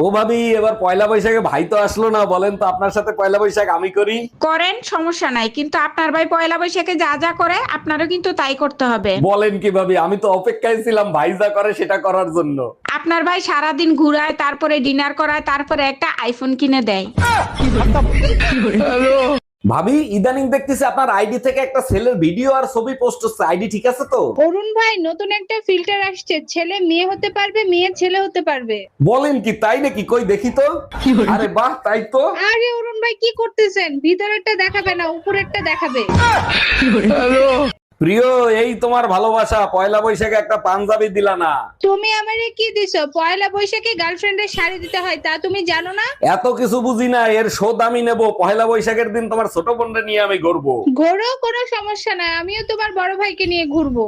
ও ভাবি, এবার পয়লা বৈশাখে ভাই তো আসলো না, বলেন তো আপনার সাথে পয়লা বৈশাখ আমি করি? করেন, সমস্যা নাই, কিন্তু আপনার ভাই পয়লা বৈশাখে যা যা করে আপনারও কিন্তু তাই করতে হবে। বলেন কি ভাবি, আমি তো অপেক্ষায় ছিলাম ভাই যা করে সেটা করার জন্য। আপনার ভাই সারাদিন ঘুরায়, তারপরে ডিনার করায়, তারপরে একটা আইফোন কিনে দেয়। ভাবি, ইদানিং দেখতেছি আপনার আইডি থেকে একটা ছেলের ভিডিও আর ছবি পোস্ট হচ্ছে, আইডি ঠিক আছে তো? অরুণ ভাই, নতুন একটা ফিল্টার আসছে, ছেলে মেয়ে হতে পারবে, মেয়ে ছেলে হতে পারবে। বলেন কি, তাই নাকি? কই দেখি তো। আরে বাহ, তাই তো। আরে অরুণ ভাই, কি করতেছেন? ভিতরেরটা দেখাবে না, উপরেরটা দেখাবে। প্রিয়, এই তোমার ভালোবাসা, পয়লা বৈশাখে একটা পাঞ্জাবি দিলা না। তুমি আমারে কি দিছো? পয়লা বৈশাখে গার্লফ্রেন্ডের শাড়ি দিতে হয়, তা তুমি জানো না? এত কিছু বুঝি না, এর শোধ আমি নেব। পয়লা বৈশাখের দিন তোমার ছোট বোনটা নিয়ে আমি ঘুরবো। ঘোরো, কোনো সমস্যা নাই, আমিও তোমার বড় ভাইকে নিয়ে ঘুরবো।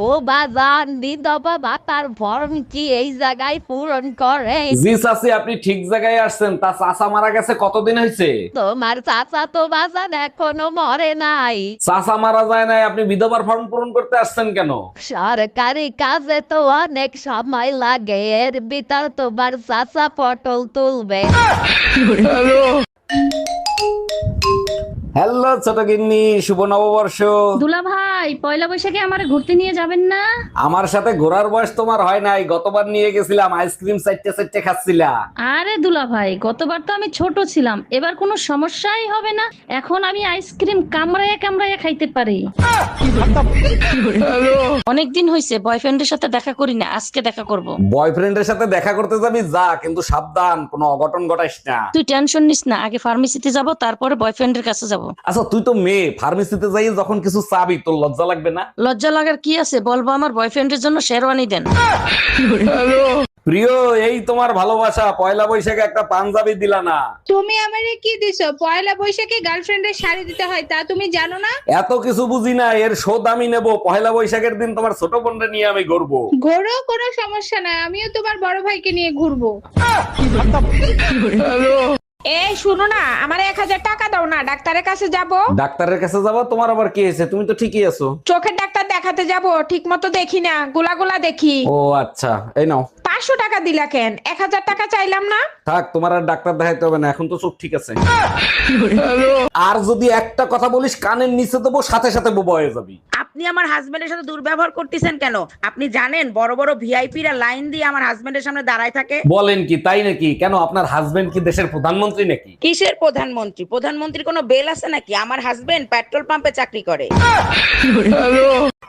ও বাজান বিধবা ভাতার ফর্ম কি এই জায়গায় পূরণ করে? জি চাচি, আপনি ঠিক জায়গায় আসছেন। তা চাচা মারা গেছে কতদিন হয়েছে? তোমার চাচা তো বাজান এখনো মরে নাই। চাচা মারা যায় নাই, আপনি বিধবার ফর্ম পূরণ করতে আসছেন কেন? সরকারি কাজে তো অনেক সময় লাগে, এর ভিতর তোমার চাচা পটল তুলবে। হ্যালো ছোট গিন্নি, শুভ নববর্ষ। দুলা ভাই, পয়লা বৈশাখে আমার ঘুরতে নিয়ে যাবেন না? আমার সাথে ঘোরার বয়স তোমার হয় নাই, গতবার নিয়ে গেছিলাম, আইসক্রিম চাইতে চাইতে খাচ্ছিলা। আরে দুলা ভাই, গতবার তো আমি ছোট ছিলাম, এবার কোনো সমস্যাই হবে না। এখন আমি আইসক্রিম কামড়াইয়া কামড়াইয়া খাইতে পারি। অনেকদিন হয়েছে বয়ফ্রেন্ডের সাথে দেখা করি না, আজকে দেখা করব। বয়ফ্রেন্ডের সাথে দেখা করতে যাবি যা, কিন্তু সাবধান, কোনো অঘটন ঘটাইস না। তুই টেনশন নিস না, আগে ফার্মেসিতে যাব, তারপরে বয়ফ্রেন্ডের কাছে যাব। আচ্ছা, তুই তো মেয়ে, ফার্মেসিতে যাই যখন কিছু চাবি, তোর লজ্জা লাগবে না? লজ্জা লাগার কি আছে, বলবো আমার বয়ফ্রেন্ডের জন্য শেরওয়ানি দেন। প্রিয়, এই তোমার ভালোবাসা, পয়লা বৈশাখে একটা পাঞ্জাবি দিলা না। তুমি আমারে কি দিছো? পয়লা বৈশাখে গার্লফ্রেন্ডের শাড়ি দিতে হয়, তা তুমি জানো না? এত কিছু বুঝি না, এর শোধ আমি নেব। পয়লা বৈশাখের দিন তোমার ছোট বোনটা নিয়ে আমি ঘুরবো। ঘোরো, কোনো সমস্যা নাই, আমিও তোমার বড় ভাইকে নিয়ে ঘুরবো। এই শুনো না, আমার 1000 টাকা দাও না, ডাক্তারের কাছে যাব। ডাক্তারের কাছে যাবো? তোমার আবার কি হয়েছে? তুমি তো ঠিকই আছো। চোখের ডাক্তার দেখাতে যাব, ঠিক মতো দেখি না, গোলা দেখি। ও আচ্ছা, এই নাও। 500 টাকা দিলা কেন? 1000 টাকা চাইলাম না। থাক, তোমার আর ডাক্তার দেখাইতে হবে না, এখন তো চোখ ঠিক আছে। আর যদি একটা কথা বলিস, কানের নিচে দেবো, সাথে সাথে বোবা হয়ে যাবি। আপনি আমার হাজবেন্ডের সাথে দুর্ব্যবহার করতেছেন কেন? আপনি জানেন বড় বড় ভিআইপিরা লাইন দিয়ে আমার হাজবেন্ডের সামনে দাঁড়ায় থাকে? বলেন কি, তাই নাকি? কেন, আপনার হাজবেন্ড কি দেশের প্রধানমন্ত্রী নাকি? কিসের প্রধানমন্ত্রী? প্রধানমন্ত্রীর কোনো বেল আছে নাকি? আমার হাজবেন্ড পেট্রোল পাম্পে চাকরি করে।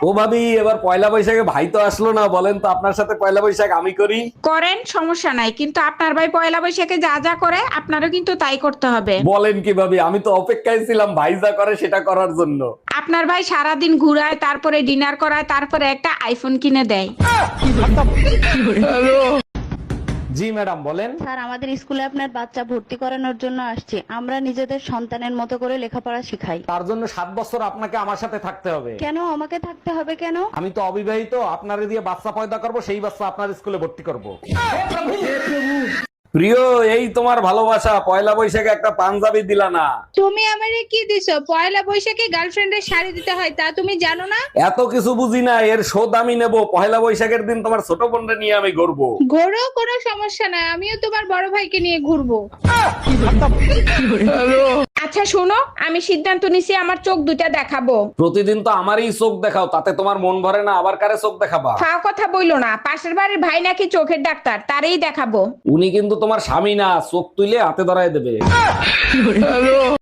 ও ভাবি, এবার পয়লা বৈশাখে ভাই তো আসলো না, বলেন তো আপনার সাথে পয়লা বৈশাখ আমি করি? করেন, সমস্যা নাই, কিন্তু আপনার ভাই পয়লা বৈশাখে যা যা করে আপনারও কিন্তু তাই করতে হবে। বলেন কি ভাবি, আমি তো অপেক্ষায় ছিলাম ভাই যা করে সেটা করার জন্য। আপনার ভাই সারাদিন ঘুরায়, তারপরে ডিনার করায়, তারপরে একটা আইফোন কিনে দেয়। জি ম্যাডাম, বলেন। স্যার, আমাদের স্কুলে আপনার বাচ্চা ভর্তি করানোর জন্য আসছে। আমরা নিজেদের সন্তানের মতো করে লেখাপড়া শিখাই। তার জন্য 7 বছর আপনাকে আমার সাথে থাকতে হবে। কেন আমাকে থাকতে হবে কেন? আমি তো অবিবাহিত, আপনারে দিয়ে বাচ্চা পয়দা করব, সেই বাচ্চা আপনার স্কুলে ভর্তি করব। প্রিয়, এই তোমার ভালোবাসা, পয়লা বৈশাখে একটা পাঞ্জাবি দিলা না। তুমি আমারে কি দিছো? পয়লা বৈশাখে গার্লফ্রেন্ডের শাড়ি দিতে হয়, তা তুমি জানো না? এত কিছু বুঝি না, এর শোধ আমি নেব। পয়লা বৈশাখের দিন তোমার ছোট বোনটা নিয়ে আমি ঘুরবো। ঘোরো, কোনো সমস্যা নাই, আমিও তোমার বড় ভাইকে নিয়ে ঘুরবো। আচ্ছা শোনো, আমি সিদ্ধান্ত নিছি, আমার চোখ দুইটা দেখাবো। প্রতিদিন তো আমারই চোখ দেখাও, তাতে তোমার মন ভরে না, আবার কারে চোখ দেখাবা? ফাও কথা বইলো না, পাশের বাড়ির ভাই নাকি চোখের ডাক্তার, তারই দেখাবো। উনি কিন্তু তোমার স্বামী না, চোখ তুইলে হাতে ধরায় দেবে।